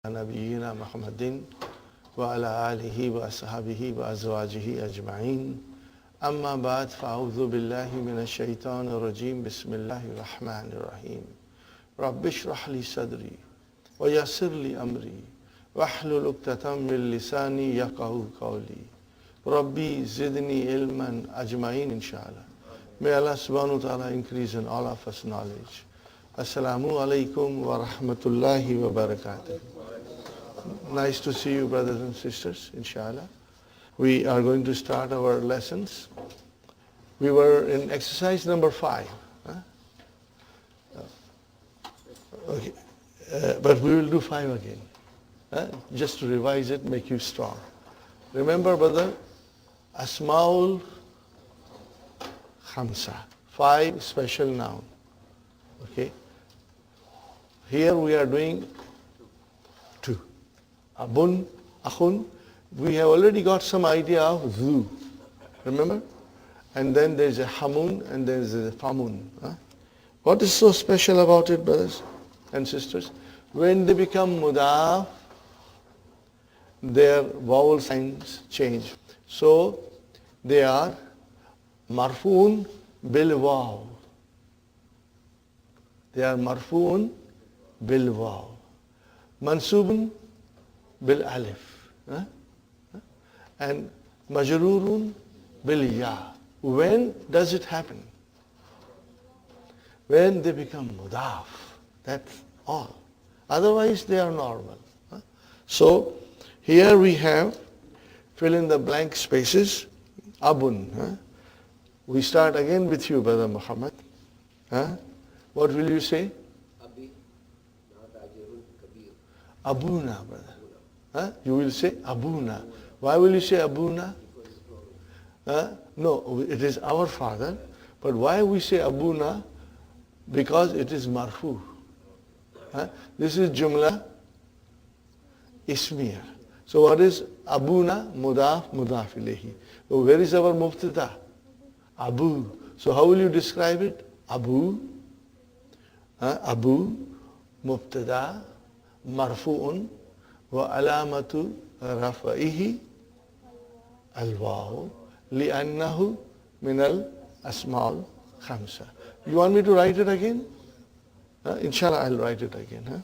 نبينا محمد وعلى آله وأصحابه وأزواجه أجمعين أما بعد فأعوذ بالله من الشيطان الرجيم بسم الله الرحمن الرحيم رب اشرح لي صدري ويسر لي أمري واحلل عقدة من لساني يفقهوا قولي ربي زدني علما أجمعين inshallah. May Allah subhanahu wa ta'ala increase in all of us knowledge. Assalamu alaikum wa rahmatullahi wa barakatuh. Nice to see you, brothers and sisters, inshallah. We are going to start our lessons. We were in exercise number 5. Okay. But we will do 5 again. Just to revise it, make you strong. Remember, brother, Asmaul Khamsa, 5 special noun. Okay. Here we are doing 2. Abun, akhun. We have already got some idea of zu. Remember? And then there's a hamun and there's a famun. What is so special about it, brothers and sisters? When they become mudaf, their vowel signs change. So they are marfuun bil waw. They are marfuun bil waw. Mansubun bil alif. And majrurun bil ya. When does it happen? When they become mudaf. That's all. Otherwise they are normal. So here we have fill in the blank spaces. Abun. We start again with you, Brother Muhammad. What will you say? Abuna, brother. You will say Abuna. Why will you say Abuna? No, it is our father. But why we say Abuna? Because it is marfu. This is Jumla Ismiya. So what is Abuna? Mudaf, Mudaf ilayhi. So where is our Mubtada? Abu. So how will you describe it? Abu. Abu. Mubtada. Marfu'un. Wa alamatu rafa'ihi. Al-waw. Li'annahu min al-asma'ul khamsa. You want me to write it again? Inshallah, I'll write it again.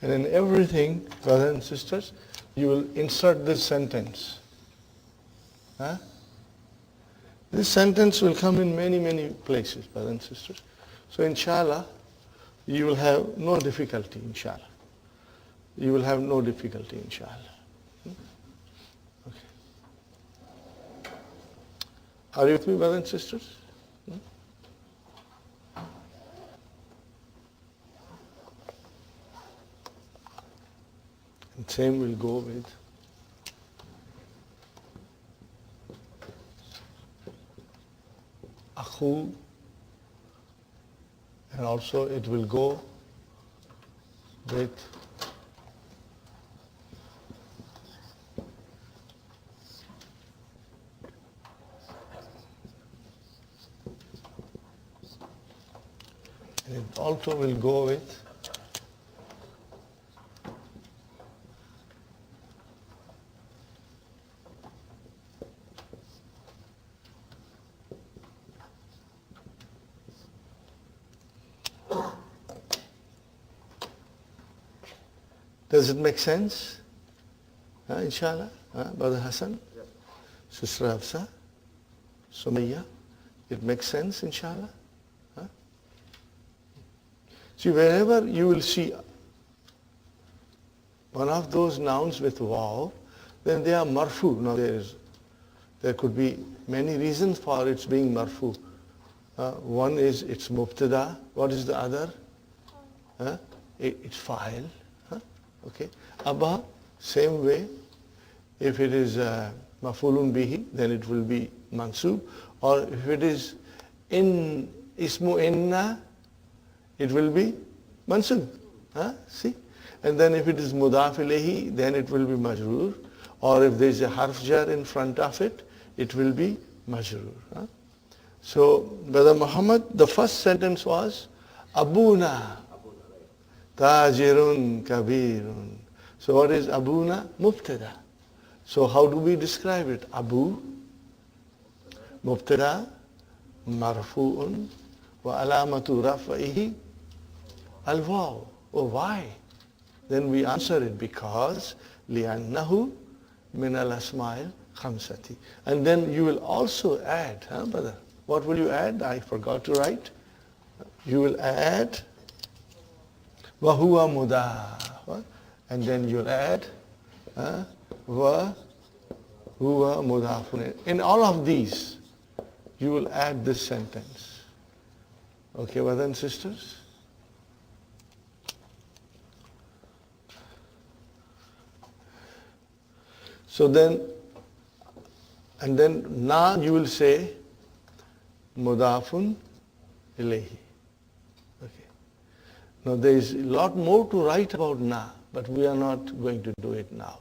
And in everything, brothers and sisters, you will insert this sentence. This sentence will come in many, many places, brothers and sisters. So inshallah, you will have no difficulty, inshallah. You will have no difficulty, inshallah. Okay. Are you with me, brothers and sisters? And same will go with akhu, and also it will go with and it also will go with Does it make sense? Inshallah? Brother Hassan? Yes. Sister Hafsa? Sumayya? It makes sense, inshallah? See, wherever you will see one of those nouns with waw, then they are marfu. Now there could be many reasons for its being marfu. One is it's mubtada. What is the other? It's fa'il. Okay. Abba, same way. If it is mafulun bihi, then it will be mansub. Or if it is in ismu inna, it will be mansub. See? And then if it is mudaf ilayhi, then it will be majroor. Or if there is a harf jar in front of it, it will be majroor. So, Brother Muhammad, the first sentence was Abuna. Tajirun kabirun. So what is Abuna? Mubtada. So how do we describe it? Abu, Mubtada, Marfu'un, wa alamatu raf'ihi, al-waw. Oh, why? Then we answer it because li'annahu min al-asma'il khamsati. And then you will also add, brother? What will you add? I forgot to write. You will add وَهُوَ مُضَافٌ, and then you'll add وَهُوَ مُضَافٌ. In all of these, you will add this sentence. Okay, brothers and sisters? So then, and then na you will say mudafun ilayhi. Now there is a lot more to write about na, but we are not going to do it now.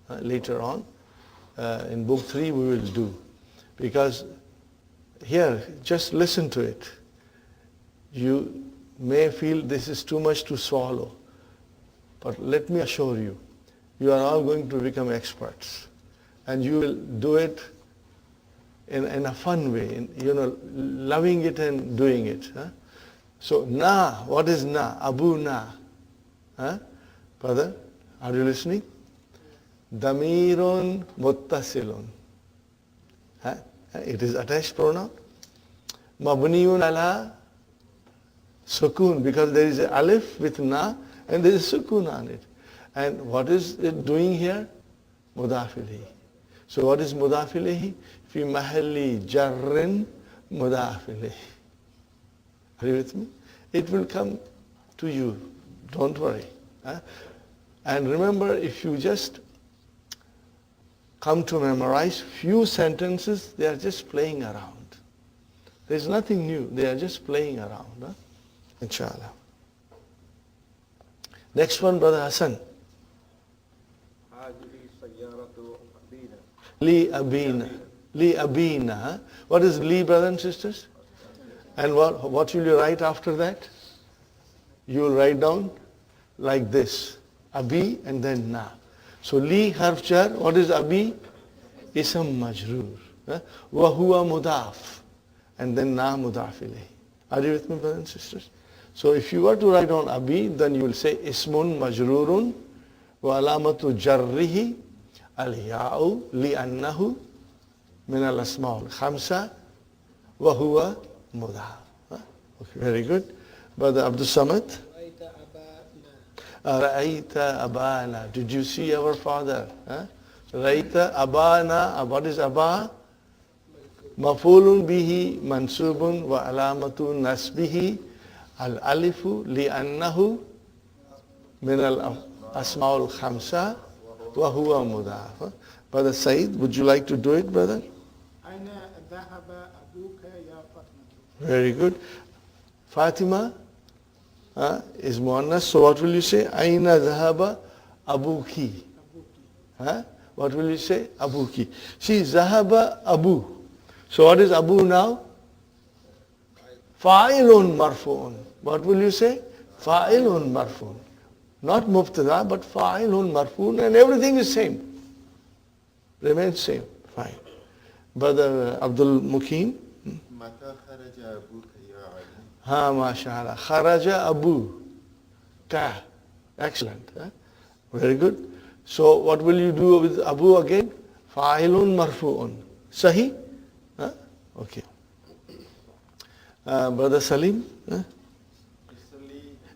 Later on, in book 3 we will do. Because here, just listen to it. You may feel this is too much to swallow. But let me assure you, you are all going to become experts. And you will do it in a fun way, loving it and doing it. So na, what is na? Abu na. Brother, are you listening? Damirun muttasilun. It is attached pronoun. Mabniun ala sukun, because there is an alif with na and there is sukun on it. And what is it doing here? Mudaf ilayhi. So what is mudaf ilayhi? Fi mahalli jarrin mudaf ilayhi. Are you with me? It will come to you. Don't worry. And remember, if you just come to memorize few sentences, they are just playing around. There's nothing new. They are just playing around. Inshallah. Next one, Brother Hassan. Li abina. Li abina. What is li, brothers and sisters? And what will you write after that? You will write down like this. Abi and then na. So li harf jar, what is abi? Ism majroor. Wa huwa mudaf. And then na mudaf ilayhi. Are you with me, brothers and sisters? So if you were to write down abi, then you will say ismun majroorun wa alamatu jarrihi al-ya'u li'annahu min al-asma'ul khamsa wa huwa mudaf. Okay, very good. Brother Abdul Samad. Ra'ayta abana. Did you see our father? Ra'ayta abana. What is aba? Mafulun bihi mansubun wa alamatu nasbihi al-alifu li'annahu min al-asma'ul khamsa wa huwa mudaf. Brother Said, would you like to do it, brother? Very good. Fatima, is muannas. So what will you say? Aina dhahaba abuki. What will you say? Abuki. See, zahaba abu. So what is abu now? Fa'ilun marfu'un. What will you say? Fa'ilun marfu'un. Not mubtada, but fa'ilun marfu'un, and everything is same. Remains same. Fine. Brother Abdul Mukim. متى خرج أبوك يا علي؟ MashaAllah. Kharaja abu. Ka. Excellent. Very good. So what will you do with abu again? Fa'ilun marfu'un. Sahi? Okay. Brother Salim.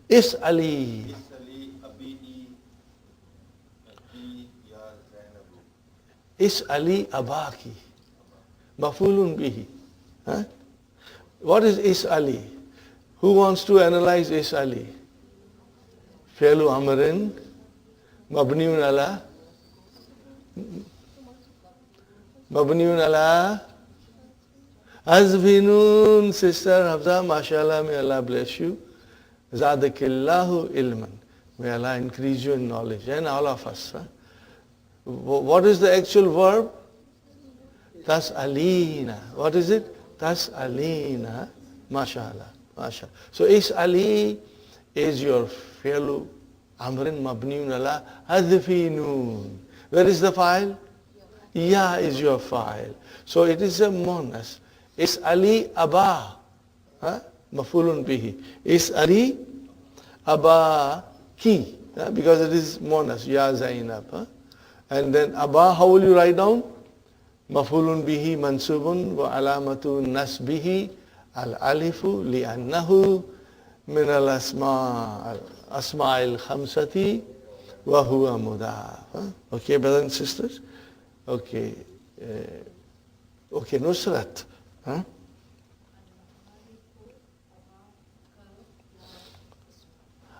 Is'ali. اسألي أبي يا زينب. Is'ali abaki. Mafulun bihi. What is Is'ali? Who wants to analyze Is'ali? Fi'lu amrin. Mabniun ala. Mabniun ala. Azvinun, Sister Hafza, mashallah, may Allah bless you. Zadakillahu ilman. May Allah increase you in knowledge, and all of us. What is the actual verb? Tas'alina. What is it? Tas'alina. Mashallah. Mashallah. So Is'ali is your fi'lu amrin mabniun ala hadfi noon. Where is the file? Ya is your file. So it is a muannas. Is'ali aba. Mafulun bihi. Is'ali aba ki. Because it is muannas. Ya Zainab. And then aba, how will you write down? Mafulun bihi mansubun wa alamatu nasbihi al-alifu li'annahu min al-asma'il khamsati wa huwa mudaf. Okay, brothers and sisters? Okay. Okay, Nusrat.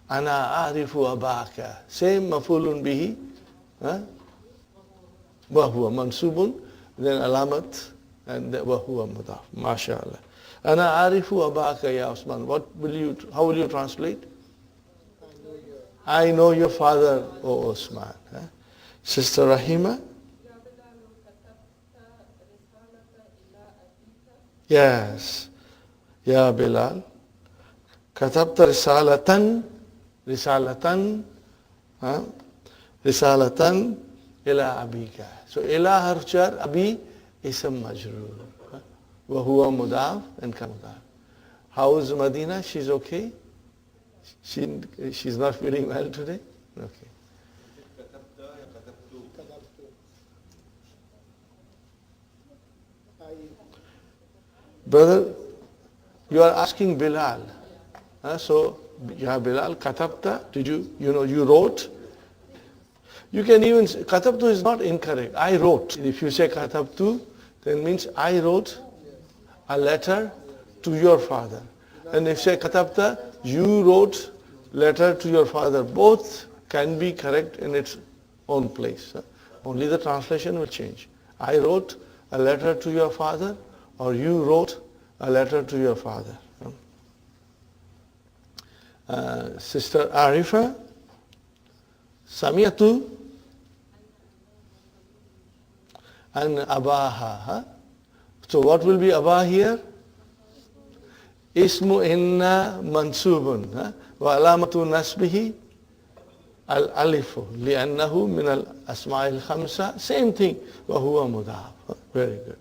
Ana a'rifu abaka. Same mafulun bihi. Wa huwa mansubun. Then alamat. And wa huwa mudaf. MashaAllah. Ana a'rifu abaka ya Usman. How will you translate? I know your father, O Usman. Sister Rahima? Yes. Ya Bilal. Katabta risalatan ila abika. So ila harf jar, abi ism majroor. Wa huwa mudaf and ka mudaf. How is Madina? She's okay? She's not feeling well today? Okay. Brother, you are asking Bilal. So, ya Bilal, katabta, you wrote? You can even, katabtu is not incorrect. I wrote. If you say katabtu, then means I wrote a letter to your father. And if you say katabta, you wrote letter to your father. Both can be correct in its own place. Only the translation will change. I wrote a letter to your father, or you wrote a letter to your father. Sister Arifa, Samiatu, and Abaha. So what will be Abah here? Ismu inna mansubun. Wa alamatu nasbihi al-alifu. Li'annahu min al-asma'il khamsa. Same thing. Wa huwa mudaf. Very good.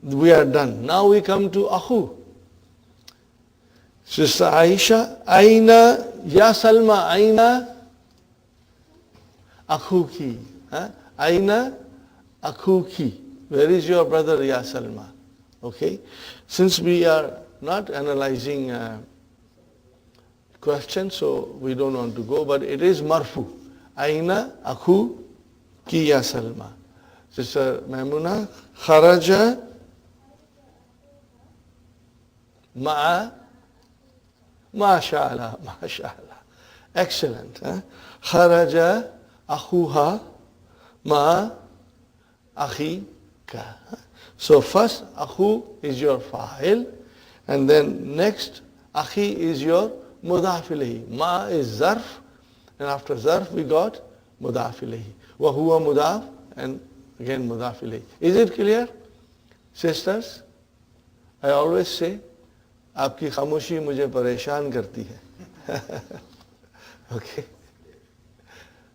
We are done. Now we come to Akhu. Sister Aisha, Aina, Ya Salma, Aina, Akhuki. Aina, Akhuki. Where is your brother, Ya Salma? Okay. Since we are not analyzing questions, so we don't want to go, but it is marfu. Aina, Akhu, ki Ya Salma. Sister Maimuna, Kharaja, Ma'a, MashaAllah, MashaAllah. Excellent. Kharaja akhuha ma akhika. So first akhu is your fa'il, and then next akhi is your mudaf ilayhi. Ma is zarf, and after zarf we got mudaf ilayhi. Wa huwa mudaf, and again mudaf ilayhi. Is it clear? Sisters, I always say, आपकी खामोशी मुझे परेशान करती है. Okay.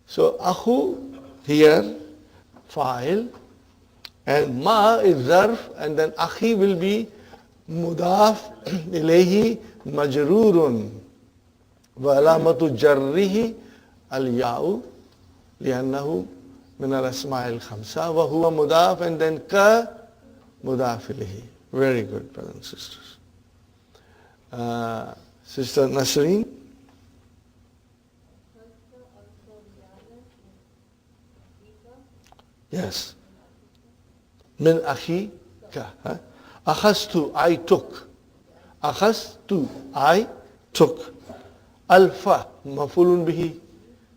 So akhu here, fa'il, and ma is zarf, and then akhi will be mudaf ilayhi majrurun wa alamatu jarrihi al-ya'u li'annahu min al-asma'il khamsa wa huwa mudaf, and then ka mudaf ilayhi. Very good, brothers and sisters. Sister Nasreen? Yes. Min akhika. Akhastu, I took. Akhastu, I took. Alfa, mafulun bihi,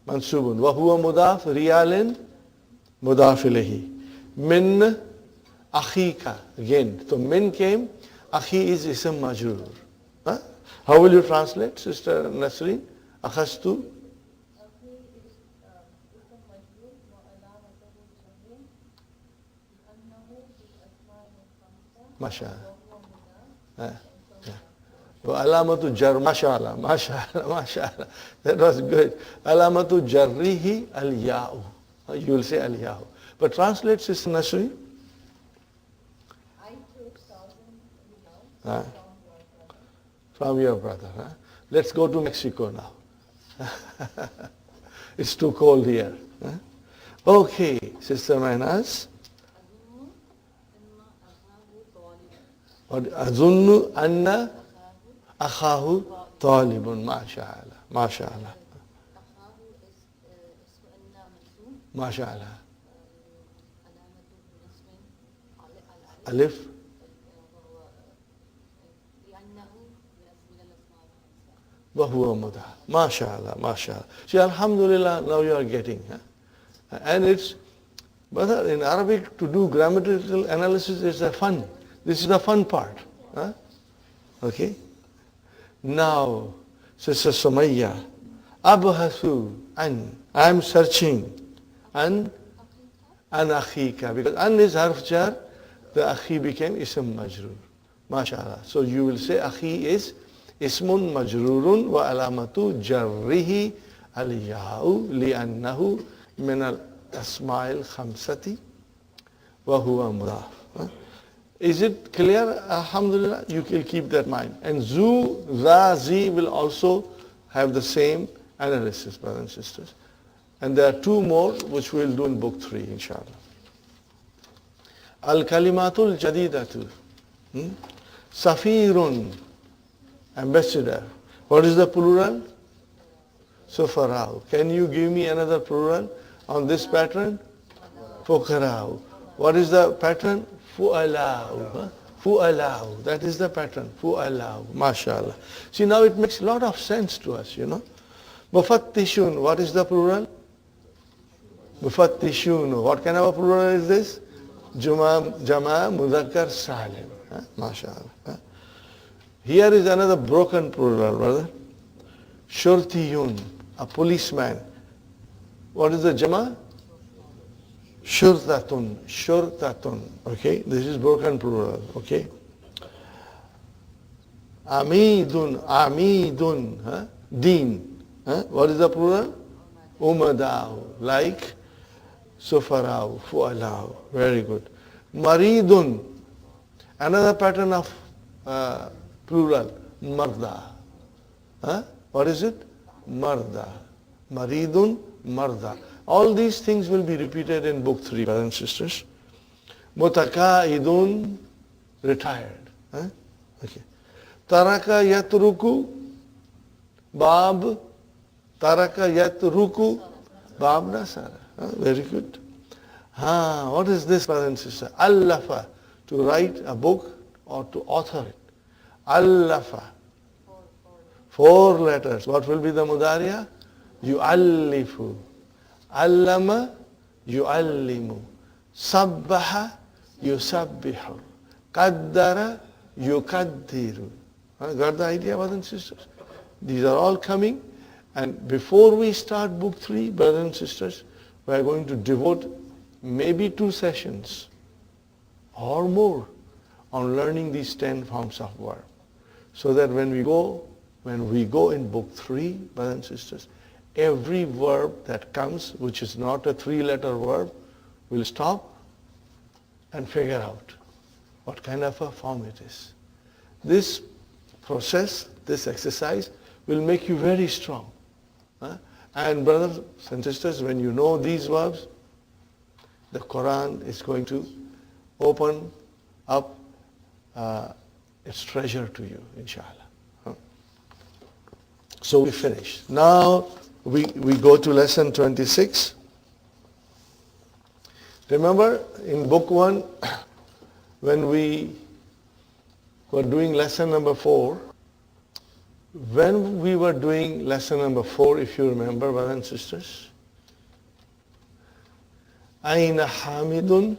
mansubun. Wa huwa mudaf, riyalin, mudaf ilayhi. Min akhika, again. So min came, akhi is ism majrur. How will you translate, Sister Nasreen? Akhastu? MashaAllah. Alamatu jar, MashaAllah, MashaAllah, MashaAllah. That was good. Alamatu jarrihi al-ya'u. You will say al-ya'u. But translate, Sister Nasreen. I took 1,000 from your brother. Let's go to Mexico now. It's too cold here. Okay, Sister Mainaz. أظن أن أخاه طالب. ما شاء الله ما شاء الله ما شاء الله. ألف وهو مدعى. ما شاء الله ما شاء الله. See, Alhamdulillah, now you are getting. And it's, but in Arabic, to do grammatical analysis is a fun. This is the fun part. Okay? Now, Sister Sumayya, Abhasu an, I am searching an akhika, because an is harf jar, the akhi became ism majrur. MashaAllah. So you will say akhi is ismun majrurun wa alamatu jarrihi al-ya'u li'annahu min al-asma'il khamsati wa huwa mudaf. Is it clear? Alhamdulillah, you can keep that in mind. And zu, za, zi will also have the same analysis, brothers and sisters. And there are two more which we'll do in book 3, inshallah. Al-kalimatul jadidatu. Safirun, ambassador. What is the plural? Sufarau. Can you give me another plural on this pattern? Fukarau. What is the pattern? Fu'alau. Fu'alau. That is the pattern. Fu'alau. MashaAllah. See, now it makes a lot of sense to us, you know. Mufattishun. What is the plural? Mufattishun. What kind of a plural is this? Jama Mudhakkar Salim. MashaAllah. Here is another broken plural, brother. Shurtiyun. A policeman. What is the Jama? Shurtatun, shurtatun. Okay, this is broken plural. Okay. Amidun, amidun, deen. What is the plural? Umadau, like sufarau, fu'alau. Very good. Maridun, another pattern of plural, marda. What is it? Marda. Maridun, marda. All these things will be repeated in book 3, brothers and sisters. Mutaqa'idun, retired. Okay. Taraka yatruku, bab. Taraka yatruku, bab nasara. Very good. What is this, brothers and sisters? Allafa, to write a book or to author it. Allafa. 4 letters. What will be the mudariya? Yu'allifu. Allama, yu'allimu. Sabbaha, yusabbihu. Qaddara, yukaddiru. Got the idea, brothers and sisters? These are all coming. And before we start book 3, brothers and sisters, we are going to devote maybe 2 sessions or more on learning these 10 forms of verb. So that when we go in book 3, brothers and sisters, every verb that comes, which is not a 3-letter verb, we'll stop and figure out what kind of a form it is. This process, this exercise will make you very strong. And brothers and sisters, when you know these verbs, the Quran is going to open up its treasure to you, inshallah. So we finished. Now we go to lesson 26. Remember in book 1, when we were doing lesson number 4, when we were doing lesson number 4, if you remember, brothers and sisters, Aina Hamidun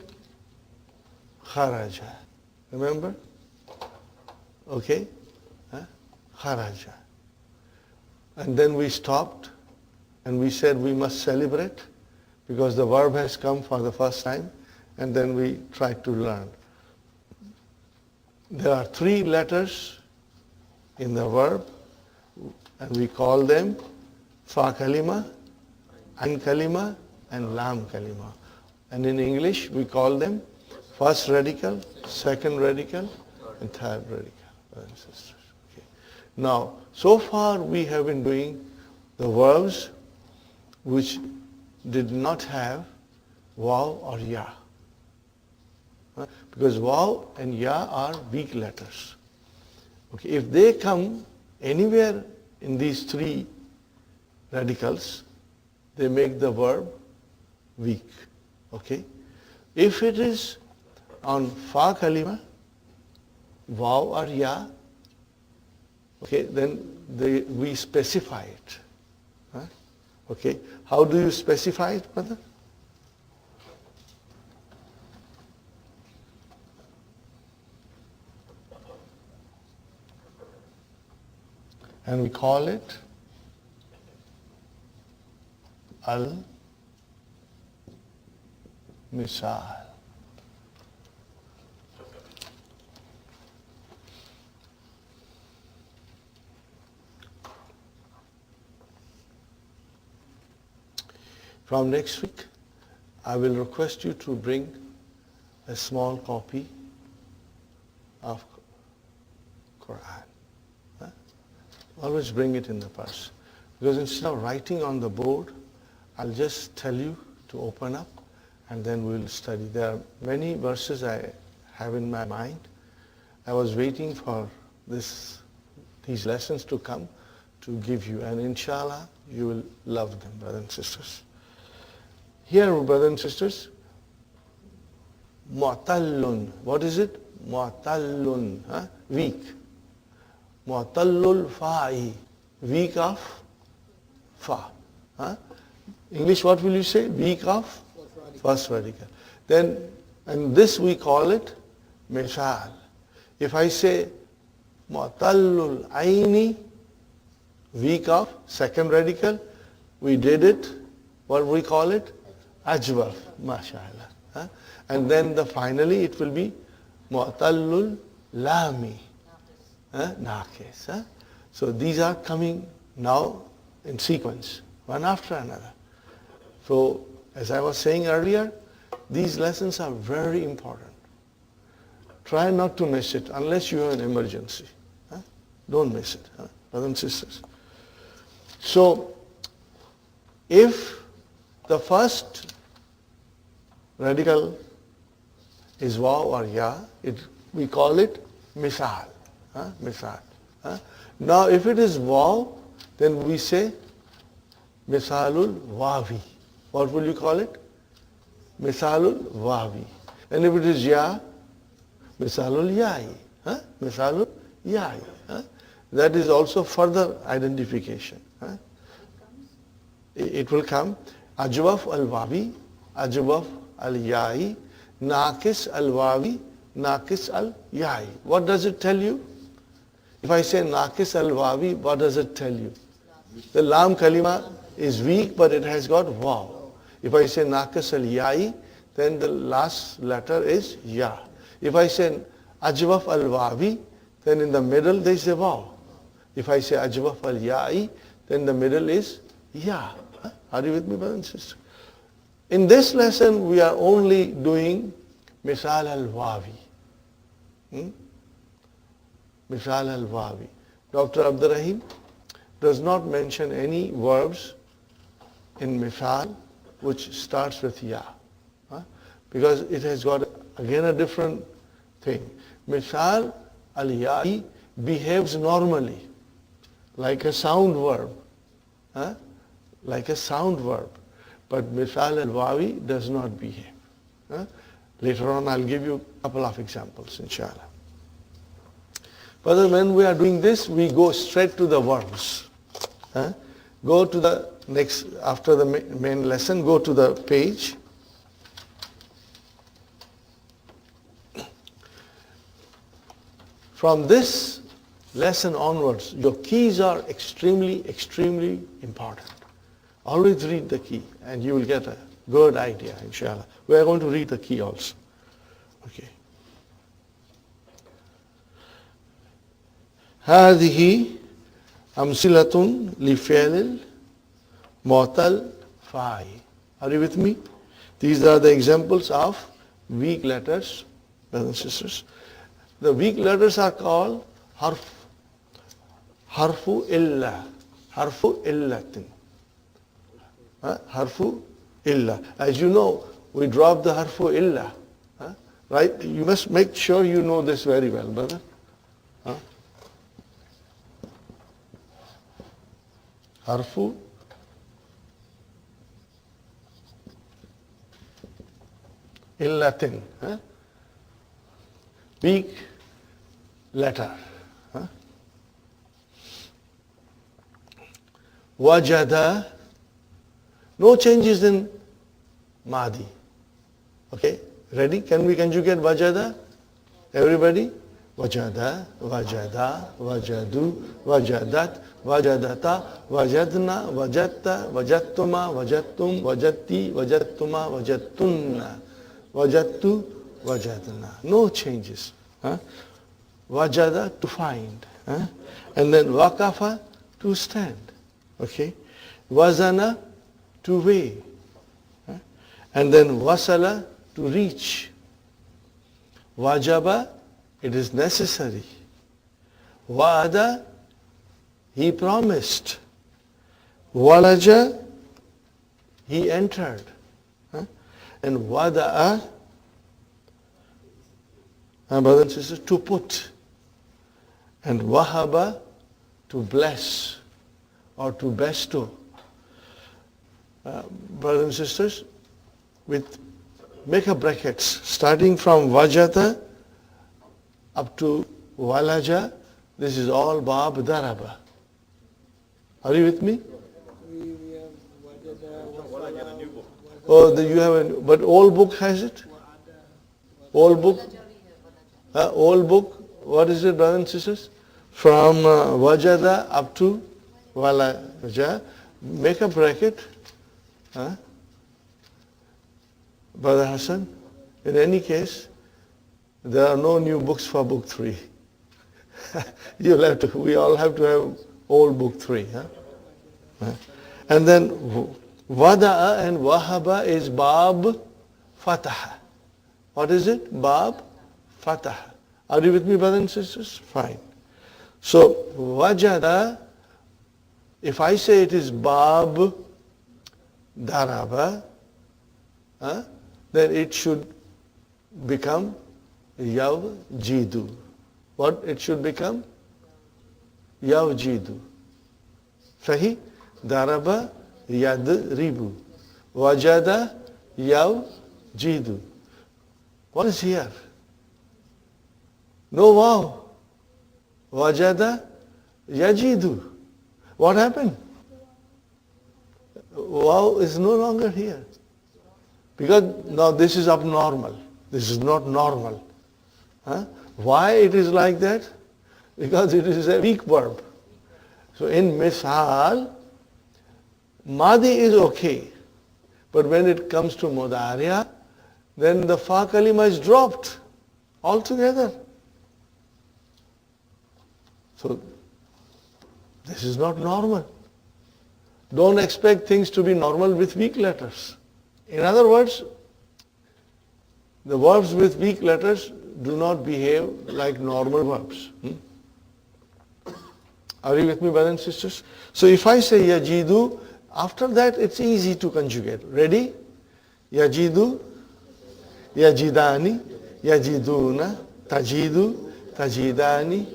Kharaja. Remember? Okay? Kharaja. And then we stopped and we said we must celebrate because the verb has come for the first time, and then we tried to learn. There are 3 letters in the verb, and we call them fa kalima, ain kalima, and lam kalima. And in English we call them first radical, second radical, and third radical. Brothers and sisters. Okay. Now, so far we have been doing the verbs which did not have waw or ya. Because waw and ya are weak letters. Okay. If they come anywhere in these 3 radicals, they make the verb weak. Okay. If it is on fa kalima, waw or ya, okay, then we specify it. Okay. How do you specify it, brother? And we call it al-misal. From next week, I will request you to bring a small copy of Quran. Always bring it in the purse. Because instead of writing on the board, I'll just tell you to open up and then we'll study. There are many verses I have in my mind. I was waiting for these lessons to come to give you, and inshallah you will love them, brothers and sisters. Here, brothers and sisters, mu'tallun. What is it? Mu'tallun. Weak. Mu'tallul fa'i. Weak of fa. English, what will you say? Weak of first radical. Then, and this we call it misal. If I say mu'tallul aini, weak of second radical, we did it. What we call it? Ajwaf, mashallah. And then finally it will be mu'tallul lami, naqis. So these are coming now in sequence, one after another. So as I was saying earlier, these lessons are very important. Try not to miss it unless you have an emergency. Don't miss it, brothers and sisters. So if the first radical is waw or ya, we call it misal. Misal. Now if it is waw, then we say misalul wawi. What will you call it? Misalul wawi. And if it is ya, misalul yai. Misalul yai. That is also further identification. It will come ajwaf al-wawi, ajwaf al-yai, naqis al-wawi, naqis al-yai. What does it tell you? If I say Naqis al-Wawi, what does it tell you? The Lam kalima is weak, but it has got Waw. If I say Naqis al-Ya'i, then the last letter is Ya. If I say Ajwaf al-Wawi, then in the middle there is a Waw. If I say Ajwaf al-Ya'i, then the middle is Ya. Are you with me, brothers and sisters? In this lesson, we are only doing Misal al-Wawi. Misal al-Wawi. Dr. Abdurrahim does not mention any verbs in Misal which starts with Ya. Because it has got, again, a different thing. Misal al-Ya'i behaves normally, like a sound verb. Like a sound verb. But Misal al-Wawi does not behave. Later on I'll give you a couple of examples, inshallah. But when we are doing this, we go straight to the verbs. Go to the next, after the main lesson, go to the page. From this lesson onwards, your keys are extremely, extremely important. Always read the key and you will get a good idea, inshallah. We are going to read the key also. Okay. هذه أمثلة لفعل معتل فاعل. Are you with me? These are the examples of weak letters, brothers and sisters. The weak letters are called harfu illa, harfu illatin. Harfu illa. As you know, we drop the harfu illa. Right? You must make sure you know this very well, brother. Harfu illatin. Weak letter. Wajada. No changes in Madi. Okay? Ready? Can you get Wajada? Everybody? Wajada, Wajada, Wajadu, Wajadat, Wajadata, Wajadna, Wajatta, Wajattuma, Wajattum, Wajatti, Wajattuma, Wajattunna, Wajattu, Wajadna. No changes. Wajada, to find. And then Waqafa, to stand. Okay? Wazana, to weigh. And then Wasala, to reach. Wajaba, it is necessary. Wa'ada, he promised. Walaja, he entered. And wada'a, brothers and sisters, to put. And wahaba, to bless or to bestow. Brothers and sisters, make a brackets starting from wajata up to walaja. This is all bab daraba. Are you with me? We have wajada, Oh, you have but old book has it? Old book? Old book, what is it, brothers and sisters? From wajada up to walaja. Make a bracket. Brother Hassan, in any case, there are no new books for book 3. We all have to have old book 3. And then wada'a and wahaba is bab fataha. What is it? Bab fataha. Are you with me, brothers and sisters? Fine. So wajada, if I say it is bab daraba, then it should become yav jidu. What it should become? Yav jidu. Sahi? Daraba yad ribu. Wajada yav jidu. What is here? No wow. Wajada yajidu. What happened? Wow is no longer here. Because now this is abnormal. This is not normal. Why it is like that? because it is a weak verb. So in misal, madi is okay. But when it comes to mudariya, then the fa kalima is dropped altogether. So this is not normal. Don't expect things to be normal with weak letters. In other words, the verbs with weak letters do not behave like normal verbs. Are you with me, brothers and sisters? So if I say yajidu, after that it's easy to conjugate. Ready? Yajidu, yajidani, yajiduna, tajidu, tajidani,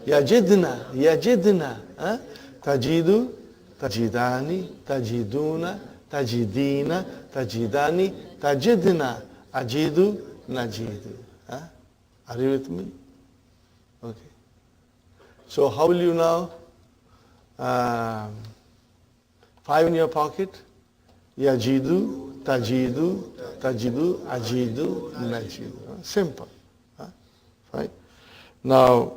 yajidna, yajidna, tajidu, tajidani, tajiduna, tajidina, tajidani, tajidna, ajidu, najidu. Are you with me? Okay. So how will you now? 5 in your pocket. Yajidu, tajidu, tajidu, ajidu, najidu. Simple. Right? Now,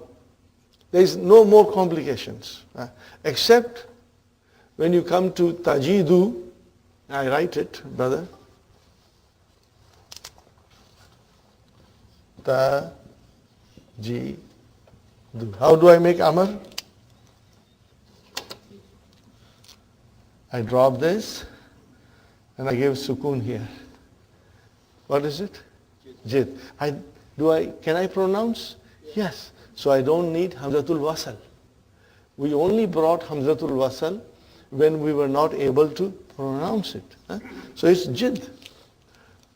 there is no more complications. Except when you come to tajidu, I write it, brother. Tajidu. How do I make amar? I drop this and I give sukun here. What is it? Jid. Can I pronounce? Yes. So I don't need hamzatul wasal. We only brought hamzatul wasal when we were not able to pronounce it. So it's jid.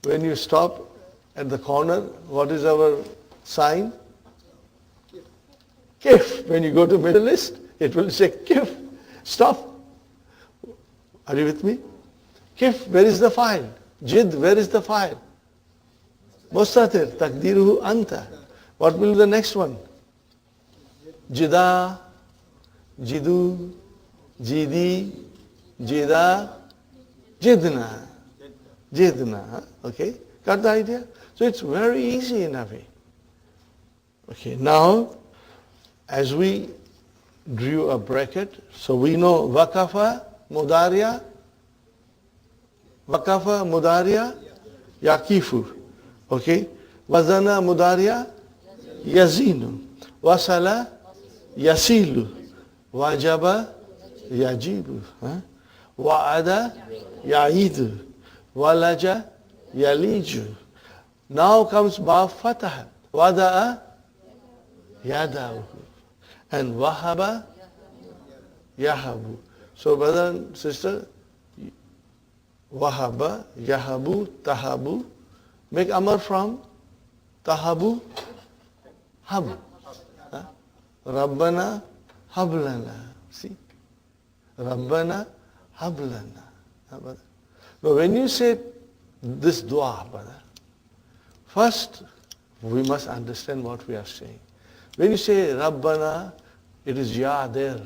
When you stop at the corner, what is our sign? Kif. When you go to Middle East, it will say kif. Stop. Are you with me? Kif, where is the file? Jid, where is the file? Mustatir, takdiruhu anta. What will be the next one? Jida, jidu, jidi, jida, jidna. Jidna. Okay? Got the idea? So it's very easy in a way. Okay, now, as we drew a bracket, so we know wakafa, mudariya, wakafa, mudariya, yakifu. Okay? Wazana, mudariya, yazinu. Wasala, yasilu. Wajaba, yajibu. Wa'ada, ya'idu. Walaja, yaliju. Now comes ba fatah. Wada'a, yadahu. And wahaba, yahabu. So brother and sister, wahaba, yahabu, tahabu. Make amar from tahabu, hab. Rabbana, hablana. See? Rabbana, hablana. Now when you say this dua, brother, first we must understand what we are saying. When you say Rabbana, it is Ya there.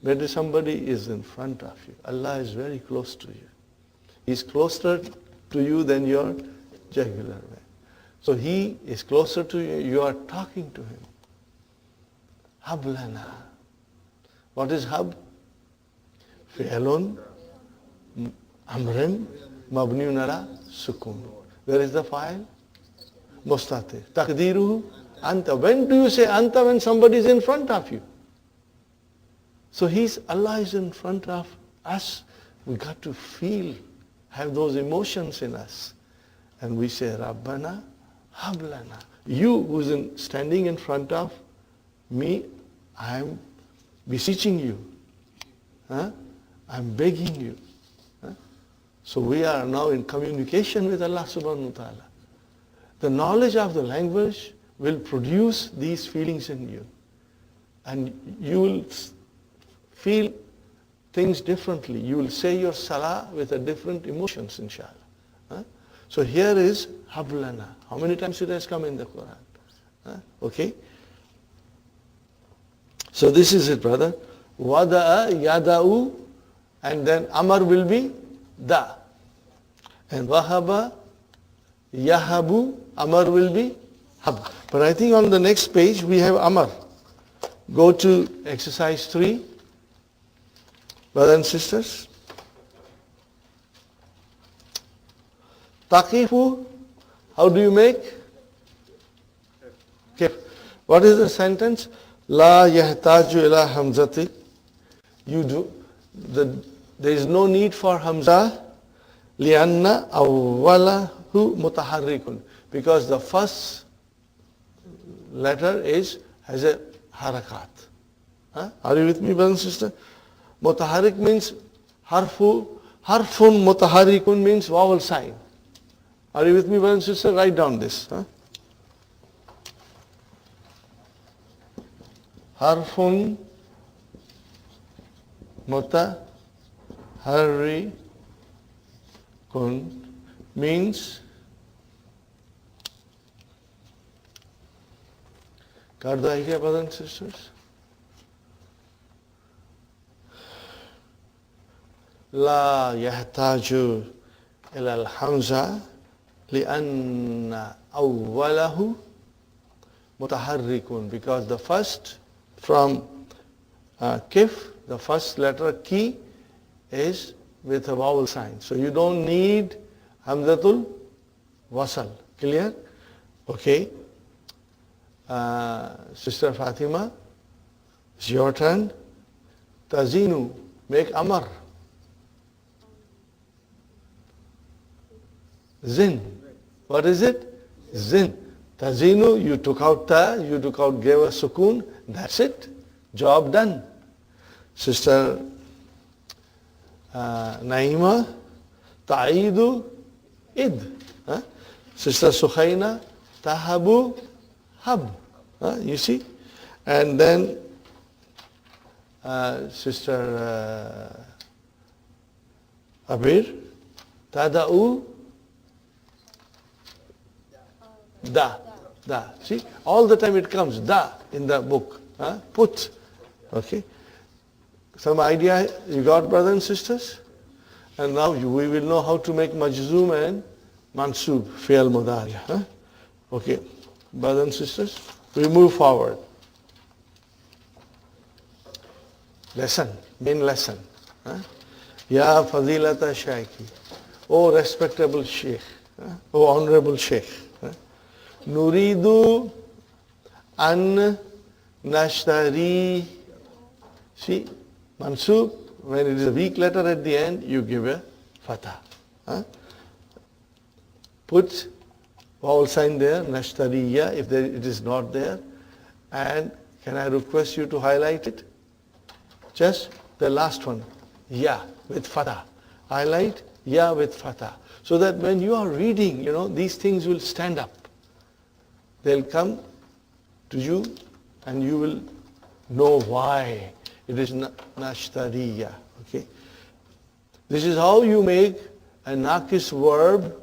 Whether somebody is in front of you, Allah is very close to you. He is closer to you than your jugular vein. So He is closer to you, you are talking to Him. Hablana. What is hab? Fi'lun, amrin, mabniun ala sukun. Where is the file? Mustatir. Takdiruhu anta. When do you say anta? When somebody is in front of you. So Allah is in front of us. We got to feel, have those emotions in us. And we say, Rabbana, hablana. You who's standing in front of me, I'm beseeching you. I'm begging you. So we are now in communication with Allah subhanahu wa ta'ala. The knowledge of the language will produce these feelings in you. And you will feel things differently. You will say your salah with a different emotions, inshallah. So here is hablana. How many times it has come in the Quran? Okay? So this is it, brother. Wada'a, yada'u, and then amar will be da. And wahaba, yahabu, amar will be hab. But I think on the next page we have amar. Go to exercise 3, brothers and sisters. Taqifu, how do you make? Okay. What is the sentence? La yahtaju ila hamzati. You do. There is no need for hamza. Lianna awwalahu mutaharrikun. Because the first letter has a harakat. Are you with me, brother and sister? Mutaharrik means harfun mutaharrikun means vowel sign. Are you with me, brother and sister? Write down this. Harfun mutaharrikun means got the idea, brothers and sisters? La yahtaju ila al-hamza lianna awwalahu mutaharrikun, because the first from kif, the first letter ki is with a vowel sign. So you don't need hamzatul wasal. Clear? Okay. Sister Fatima, it's your turn. Tazinu, make amar. Zin. What is it? Zin. Tazinu, you took out ta, you took out, gave a sukun. That's it. Job done. Sister Naima, ta'idu, id. Sister Sukhaina, tahabu, hab. You see? And then Sister Abir, tada'u, da. See? All the time it comes, da, in the book. Put. Okay? Some idea you got, brothers and sisters? And now we will know how to make majzoom and mansub, fi'al mudari. Okay. Brothers and sisters, we move forward. Main lesson. Ya Fadilata Shaykhi. Oh respectable Sheikh. Oh honorable Sheikh. Nuridu an nashtari. See, mansub, when it is a weak letter at the end, you give a fatha. Put vowel sign there, nashtariya, if it is not there. And can I request you to highlight it? Just the last one, ya with fatha. Highlight ya with fatha. So that when you are reading, these things will stand up. They'll come to you and you will know why it is nashtariya. Okay? This is how you make a naqis verb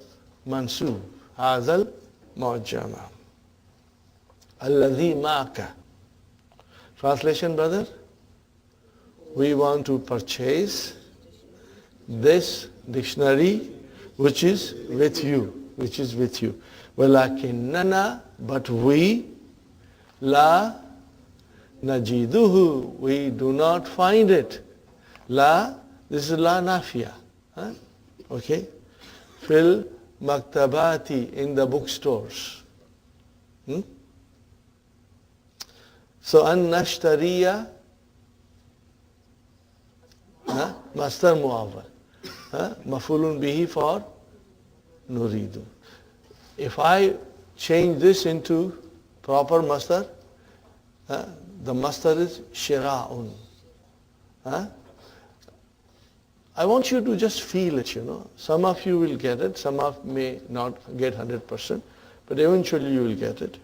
mansub. Hazal mu'jama. Alladhi ma'aka. Translation, brother? We want to purchase this dictionary which is with you. Walakinnana, but we, la najiduhu, we do not find it. La, this is la nafiya. Okay? Fil maktabati, in the bookstores. So an nashtariya, masdar muawwal. Mafulun bihi for nuridu. If I change this into proper masdar, the masdar is shira'un. I want you to just feel it, Some of you will get it, some of may not get 100%, but eventually you will get it.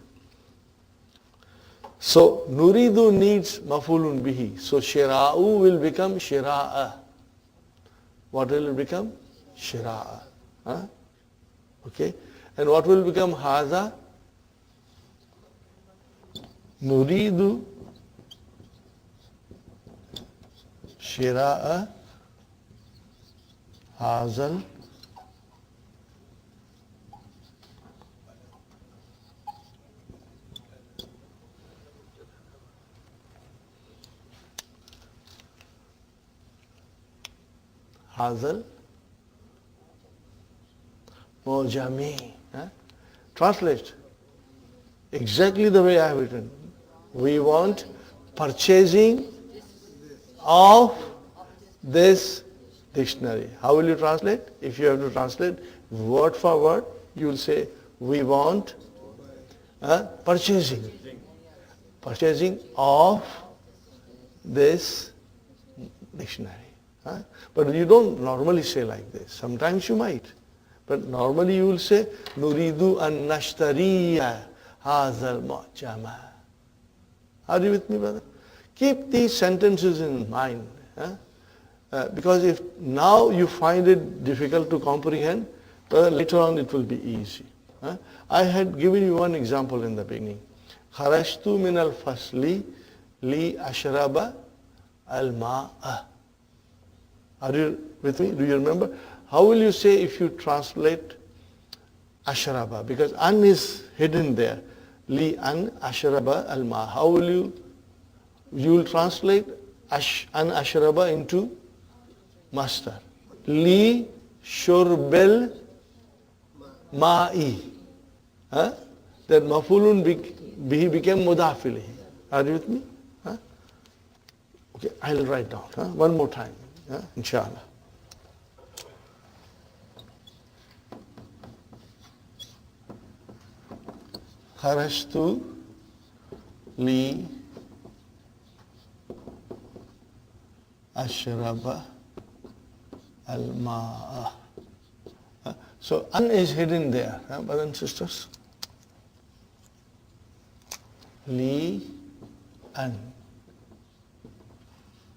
So, nuridu needs mafulun bihi. So, shira'u will become shira'a. What will it become? Shira'a. Okay? And what will become haza? Nuridu shira'a hazal Hazal Mojami. Translate exactly the way I have written. We want purchasing of this dictionary. How will you translate? If you have to translate word for word, you will say, we want purchasing of this dictionary. But you don't normally say like this. Sometimes you might. But normally you will say, Nuridu an nashtariya hazal mu'jama. Are you with me, brother? Keep these sentences in mind. Because if now you find it difficult to comprehend, later on it will be easy. I had given you one example in the beginning. Kharashtu min al-fasli li ashraba al-ma'a. Are you with me? Do you remember? How will you say if you translate ashraba? Because an is hidden there. Li an ashraba al-ma'a. How will you will translate an ashraba into master. Li shurbel ma'i. That mafulun bihi became mudafili. Are you with me? Okay, I'll write down. One more time. Inshallah. Kharashtu li ashraba al-ma'a. So an is hidden there, brothers and sisters. Li an.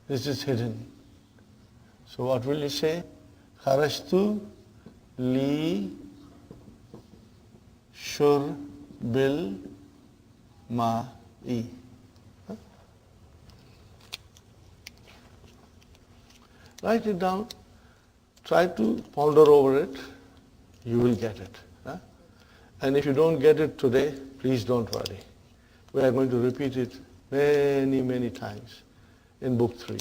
This is hidden. So what will you say? Kharashtu li shurbil ma'i. Write it down. Try to ponder over it. You will get it. And if you don't get it today, please don't worry. We are going to repeat it many, many times in book 3.